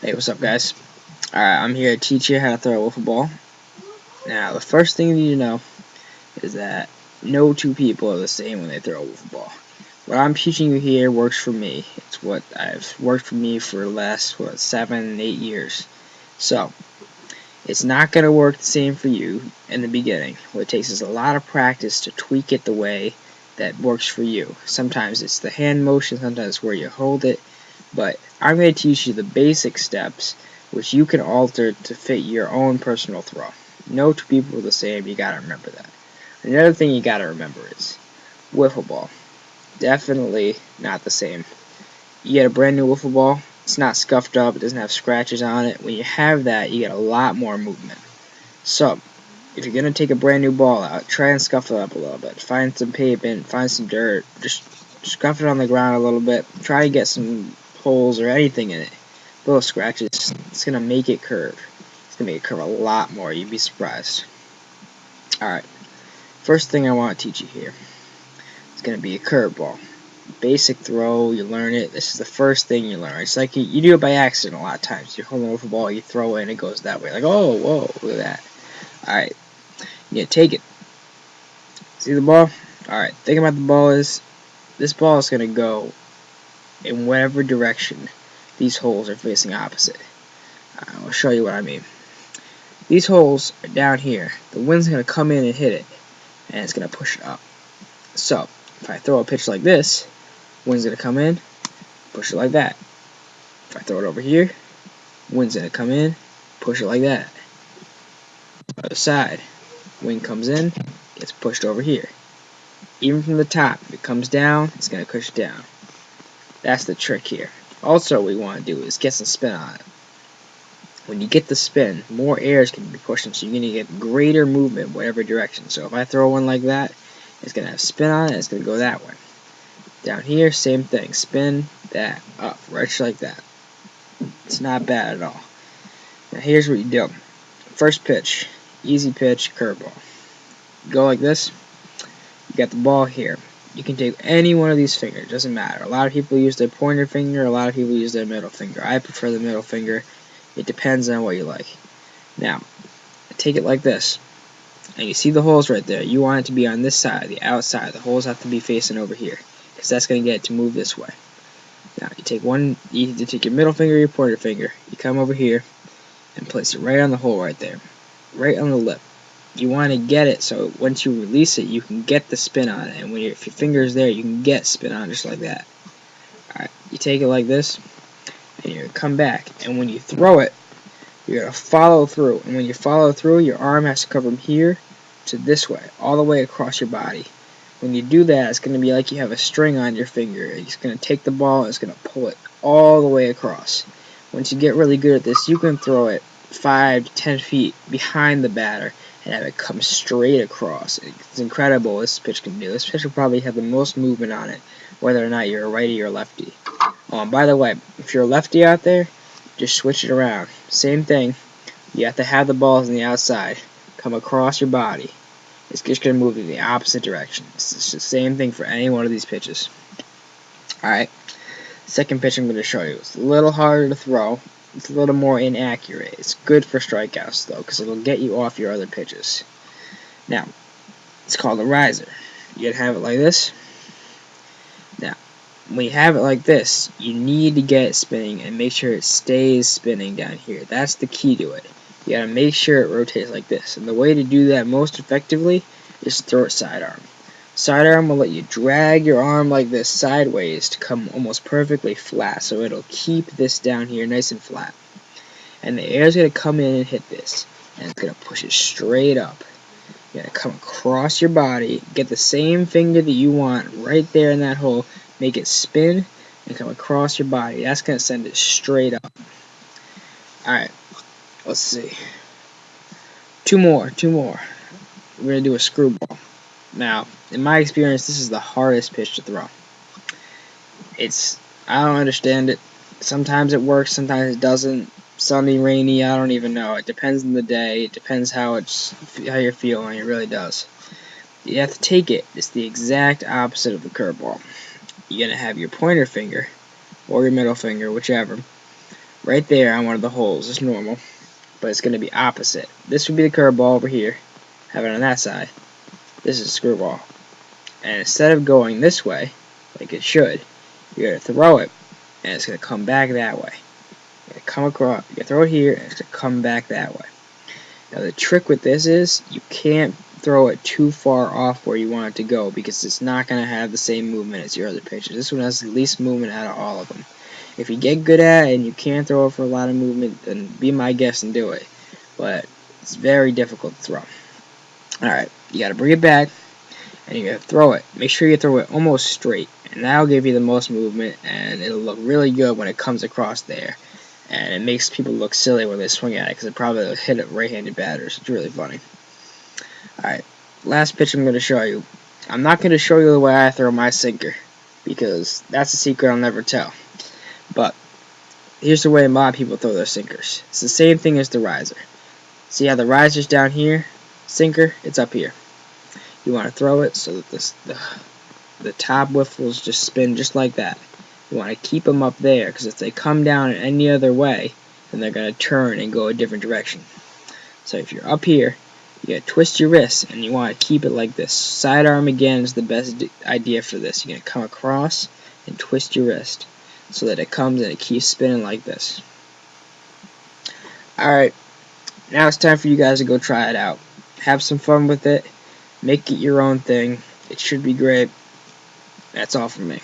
Hey, what's up, guys? Alright, I'm here to teach you how to throw a wiffle ball. Now, the first thing you need to know is that no two people are the same when they throw a wiffle ball. What I'm teaching you here works for me. It's what I've worked for me for the last, 7, 8 years. So, it's not going to work the same for you in the beginning. What it takes is a lot of practice to tweak it the way that works for you. Sometimes it's the hand motion, sometimes it's where you hold it. But I'm going to teach you the basic steps which you can alter to fit your own personal throw. No two people are the same, you gotta remember that. Another thing you gotta remember is wiffle ball. Definitely not the same. You get a brand new wiffle ball, it's not scuffed up, it doesn't have scratches on it. When you have that, you get a lot more movement. So, if you're gonna take a brand new ball out, try and scuff it up a little bit. Find some pavement, find some dirt, just scuff it on the ground a little bit. Try to get some holes or anything in it. Little scratches. It's gonna make it curve. It's gonna make it curve a lot more. You'd be surprised. Alright. First thing I want to teach you here is gonna be a curveball. Basic throw, you learn it. This is the first thing you learn. It's like you do it by accident a lot of times. You're holding a ball, you throw it, and it goes that way. Like, oh, whoa, look at that. Alright. You take it. See the ball? Alright. Thing about the ball is, this ball is gonna go in whatever direction these holes are facing opposite. I'll show you what I mean. These holes are down here. The wind's going to come in and hit it, and it's going to push it up. So, if I throw a pitch like this, wind's going to come in, push it like that. If I throw it over here, wind's going to come in, push it like that. Other side, wind comes in, gets pushed over here. Even from the top, if it comes down, it's going to push down. That's the trick here. Also, what we want to do is get some spin on it. When you get the spin, more air is going to be pushing, so you're going to get greater movement whatever direction. So if I throw one like that, it's going to have spin on it, it's going to go that way. Down here, same thing. Spin that up, right like that. It's not bad at all. Now here's what you do. First pitch, easy pitch, curveball. Go like this. You got the ball here. You can take any one of these fingers, doesn't matter. A lot of people use their pointer finger, a lot of people use their middle finger. I prefer the middle finger. It depends on what you like. Now, take it like this. And you see the holes right there. You want it to be on this side, the outside. The holes have to be facing over here, because that's going to get it to move this way. Now, you take your middle finger or your pointer finger. You come over here and place it right on the hole right there. Right on the lip. You want to get it so once you release it, you can get the spin on it. And if your finger is there, you can get spin on it just like that. Alright, you take it like this, and you're going to come back. And when you throw it, you're going to follow through. And when you follow through, your arm has to come from here to this way, all the way across your body. When you do that, it's going to be like you have a string on your finger. It's going to take the ball and it's going to pull it all the way across. Once you get really good at this, you can throw it 5 to 10 feet behind the batter and have it come straight across. It's incredible what this pitch can do. This pitch will probably have the most movement on it, whether or not you're a righty or lefty. By the way, if you're a lefty out there, just switch it around. Same thing. You have to have the balls on the outside come across your body. It's just going to move in the opposite direction. It's the same thing for any one of these pitches. Alright, second pitch I'm going to show you. It's a little harder to throw. It's a little more inaccurate. It's good for strikeouts, though, because it'll get you off your other pitches. Now, it's called a riser. You got to have it like this. Now, when you have it like this, you need to get it spinning and make sure it stays spinning down here. That's the key to it. You gotta make sure it rotates like this. And the way to do that most effectively is throw it sidearm. Sidearm will let you drag your arm like this sideways to come almost perfectly flat. So it'll keep this down here nice and flat. And the air is going to come in and hit this. And it's going to push it straight up. You're going to come across your body, get the same finger that you want right there in that hole, make it spin, and come across your body. That's going to send it straight up. Alright, let's see. Two more. We're going to do a screwball. Now, in my experience, this is the hardest pitch to throw. I don't understand it. Sometimes it works, sometimes it doesn't. Sunny, rainy, I don't even know. It depends on the day. It depends how you're feeling. It really does. You have to take it. It's the exact opposite of the curveball. You're going to have your pointer finger, or your middle finger, whichever, right there on one of the holes. It's normal, but it's going to be opposite. This would be the curveball over here. Have it on that side. This is a screwball. And instead of going this way, like it should, you're going to throw it, and it's going to come back that way. You're going to come across, you throw it here, and it's going to come back that way. Now the trick with this is, you can't throw it too far off where you want it to go, because it's not going to have the same movement as your other pitches. This one has the least movement out of all of them. If you get good at it and you can throw it for a lot of movement, then be my guest and do it. But it's very difficult to throw. Alright, you got to bring it back, and you got to throw it. Make sure you throw it almost straight, and that'll give you the most movement, and it'll look really good when it comes across there. And it makes people look silly when they swing at it, because it probably will hit at right-handed batters. It's really funny. Alright, last pitch I'm going to show you. I'm not going to show you the way I throw my sinker, because that's a secret I'll never tell. But here's the way a lot of people throw their sinkers. It's the same thing as the riser. See how the riser's down here? Sinker, it's up here. You want to throw it so that the top wiffles just spin just like that. You want to keep them up there, because if they come down in any other way, then they're going to turn and go a different direction. So if you're up here, you got to twist your wrist, and you want to keep it like this. Sidearm again is the best idea for this. You're going to come across and twist your wrist so that it comes and it keeps spinning like this. Alright, now it's time for you guys to go try it out. Have some fun with it. Make it your own thing. It should be great. That's all from me.